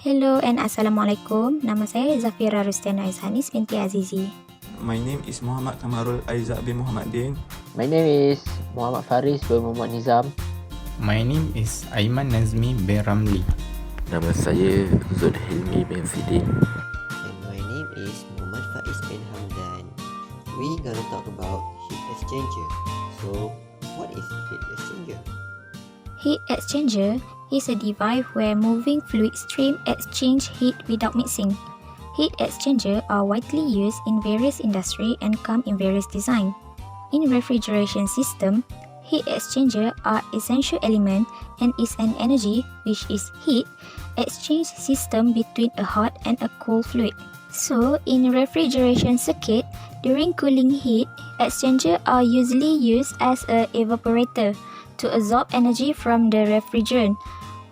Hello and Assalamualaikum. Nama saya Zafeera binti Azizi. My name is Muhammad Kamarul Aizat bin Muhammadin. My name is Muhammad Faris bin Muhammad Nizam. My name is Aiman Nazmi bin Ramli. Nama saya Zulhilmi bin Sidin. And my name is Muhammad Faiz bin Hamdan. We gonna talk about heat exchanger. So, what is heat exchanger? Heat exchanger is a device where moving fluid stream exchange heat without mixing. Heat exchanger are widely used in various industries and come in various designs. In refrigeration system, heat exchanger are essential element and is an energy, which is heat, exchange system between a hot and a cold fluid. So, in refrigeration circuit, during cooling heat, exchanger are usually used as a evaporator to absorb energy from the refrigerant.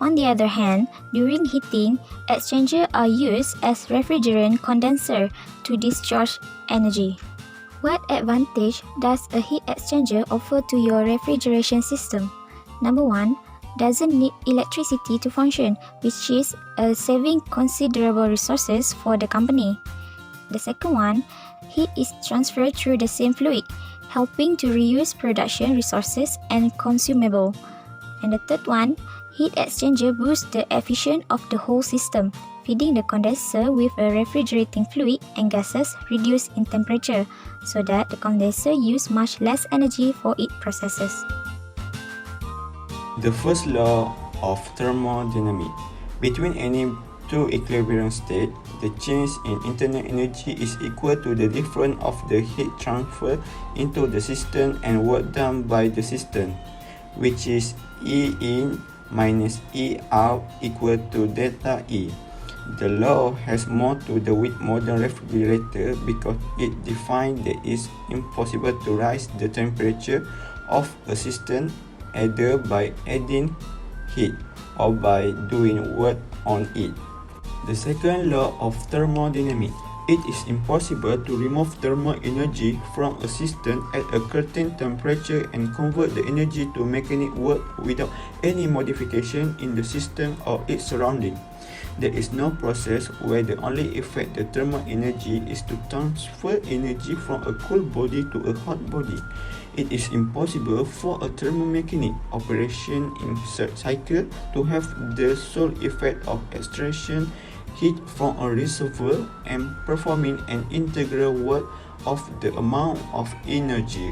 On the other hand, during heating, exchanger are used as refrigerant condenser to discharge energy. What advantage does a heat exchanger offer to your refrigeration system? Number 1, doesn't need electricity to function, which is saving considerable resources for the company. The second one, heat is transferred through the same fluid, helping to reuse production resources and consumable. And the third one, heat exchanger boosts the efficiency of the whole system, feeding the condenser with a refrigerating fluid and gases reduced in temperature, so that the condenser use much less energy for its processes. The first law of thermodynamic. Between any two equilibrium states, the change in internal energy is equal to the difference of the heat transfer into the system and work done by the system, which is E in minus E out equal to delta E. The law has more to do with modern refrigerator because it defines that it's impossible to raise the temperature of a system either by adding heat or by doing work on it. The second law of thermodynamics. It is impossible to remove thermal energy from a system at a certain temperature and convert the energy to mechanical work without any modification in the system or its surrounding. There is no process where the only effect the thermal energy is to transfer energy from a cool body to a hot body. It is impossible for a thermomechanic operation in such cycle to have the sole effect of extraction heat from a reservoir and performing an integral work of the amount of energy.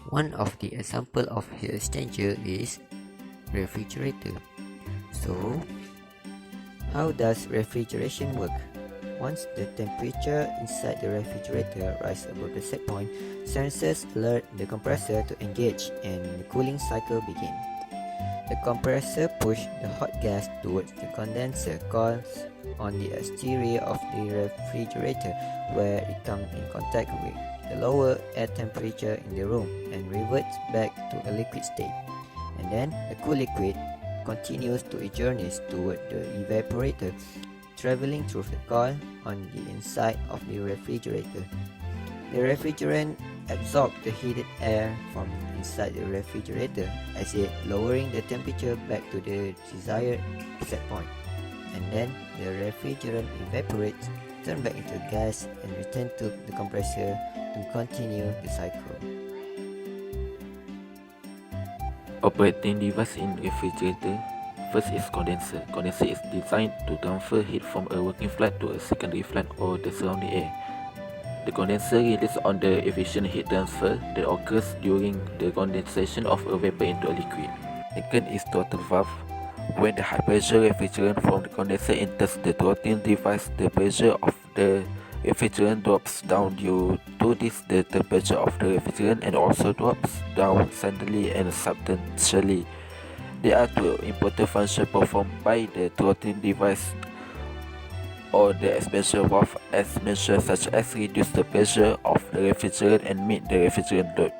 One of the example of heat exchanger is refrigerator. So, how does refrigeration work? Once the temperature inside the refrigerator rises above the set point, sensors alert the compressor to engage and the cooling cycle begins. The compressor pushes the hot gas towards the condenser coils on the exterior of the refrigerator, where it comes in contact with the lower air temperature in the room and reverts back to a liquid state. And then the cool liquid continues to its journeys toward the evaporator, traveling through the coil on the inside of the refrigerator. The refrigerant absorbs the heated air from inside the refrigerator, as it lowering the temperature back to the desired set point. And then the refrigerant evaporates, turn back into gas and return to the compressor to continue the cycle. Operating device in refrigerator. First is condenser. Condenser is designed to transfer heat from a working fluid to a secondary fluid or the surrounding air. The condenser relies on the efficient heat transfer that occurs during the condensation of a vapor into a liquid. Second is throttle valve. When the high pressure refrigerant from the condenser enters the throttling device, the pressure of the refrigerant drops down. Due to this, the temperature of the refrigerant and also drops down suddenly and substantially. There are two important functions performed by the throttling device or the expansion valve as mentioned, such as reduce the pressure of the refrigerant and meet the refrigerant load.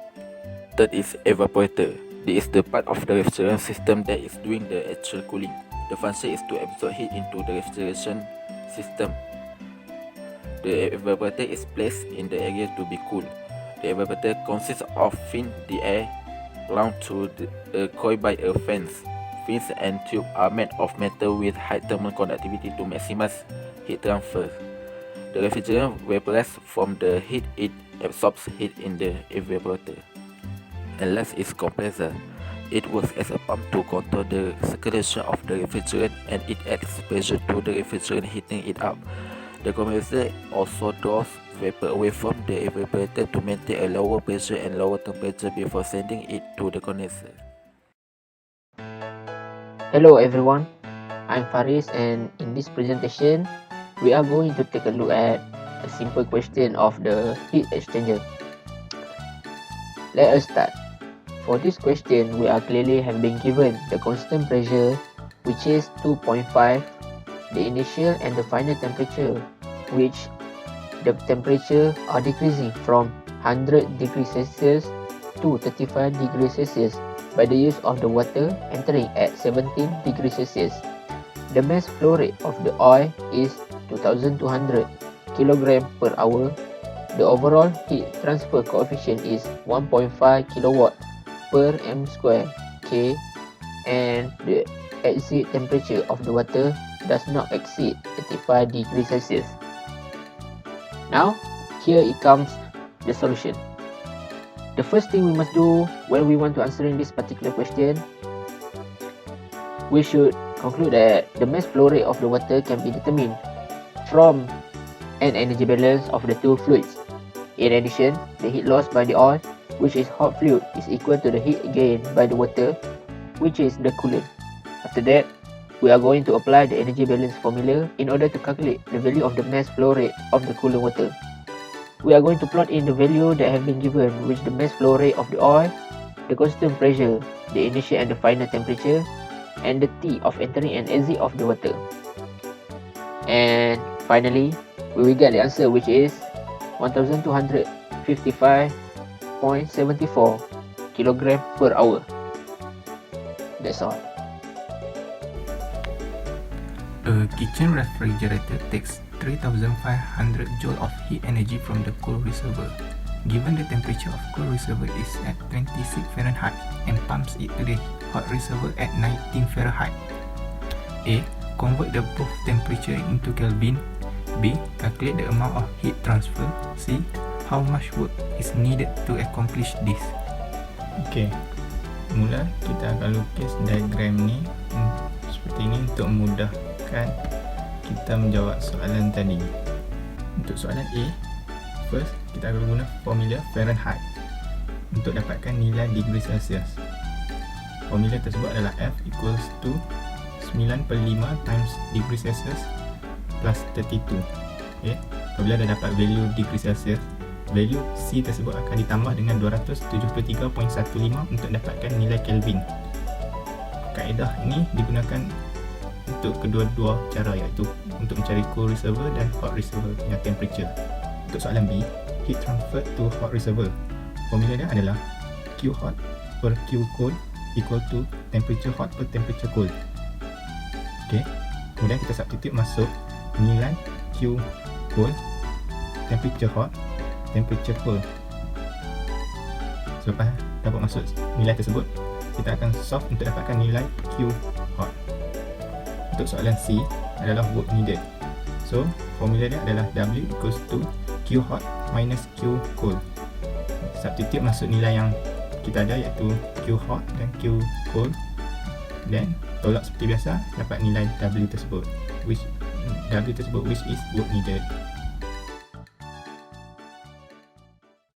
Third is evaporator. This is the part of the refrigerant system that is doing the actual cooling. The function is to absorb heat into the refrigeration system. The evaporator is placed in the area to be cooled. The evaporator consists of fin the air around to the coil by a fence. fins and tube are made of metal with high thermal conductivity to maximize heat transfer. The refrigerant vaporizes from the heat, it absorbs heat in the evaporator. And last is compressor. It works as a pump to control the circulation of the refrigerant, and it adds pressure to the refrigerant, heating it up. The compressor also draws vapor away from the evaporator to maintain a lower pressure and lower temperature before sending it to the condenser. Hello everyone, I'm Faris, and in this presentation, we are going to take a look at a simple question of the heat exchanger. Let us start. For this question, we are clearly have been given the constant pressure, which is 2.5, the initial and the final temperature, which the temperature are decreasing from 100 degrees Celsius to 35 degrees Celsius by the use of the water entering at 17 degrees Celsius. The mass flow rate of the oil is 2200 kg per hour. The overall heat transfer coefficient is 1.5 kW per m square K, and the exit temperature of the water does not exceed 35 degrees Celsius. Now, here it comes the solution. The first thing we must do when we want to answering this particular question, we should conclude that the mass flow rate of the water can be determined from an energy balance of the two fluids. In addition, the heat lost by the oil, which is hot fluid, is equal to the heat gained by the water, which is the coolant. After that, we are going to apply the energy balance formula in order to calculate the value of the mass flow rate of the coolant water. We are going to plot in the value that have been given, which the mass flow rate of the oil, the constant pressure, the initial and the final temperature, and the T of entering and exit of the water. And finally, we will get the answer, which is 1255.74 kg per hour. That's all. A kitchen refrigerator takes 3500 joule of heat energy from the cool reservoir. Given the temperature of cool reservoir is at 26 Fahrenheit and pumps it to the hot reservoir at 19 Fahrenheit. A. Convert the both temperature into Kelvin. B. Calculate the amount of heat transfer. C. How much work is needed to accomplish this? Okey. Mula kita akan lukis diagram ni seperti ini untuk memudahkan kita menjawab soalan tadi. Untuk soalan A, first kita akan guna formula Fahrenheit untuk dapatkan nilai degree Celsius. Formula tersebut adalah F equals to 9/5 times degree Celsius plus 32. Okay. Apabila dah dapat value degree Celsius, value C tersebut akan ditambah dengan 273.15 untuk dapatkan nilai Kelvin. Kaedah ini digunakan untuk kedua-dua cara, iaitu untuk mencari cool reservoir dan hot reservoir punya temperature. Untuk soalan B, heat transfer to hot reservoir. Formula dia adalah Q hot per Q cold equal to temperature hot per temperature cold. Okay. Kemudian kita substitute masuk nilai Q cold, temperature hot, temperature cold. Selepas dapat masuk nilai tersebut, kita akan solve untuk dapatkan nilai Q hot. Untuk soalan C adalah work needed. So, formula dia adalah W equals to Q hot minus Q cold. Substitute masuk nilai yang kita ada, iaitu Q hot dan Q cold. Then, tolak seperti biasa, dapat nilai W tersebut, which is work needed.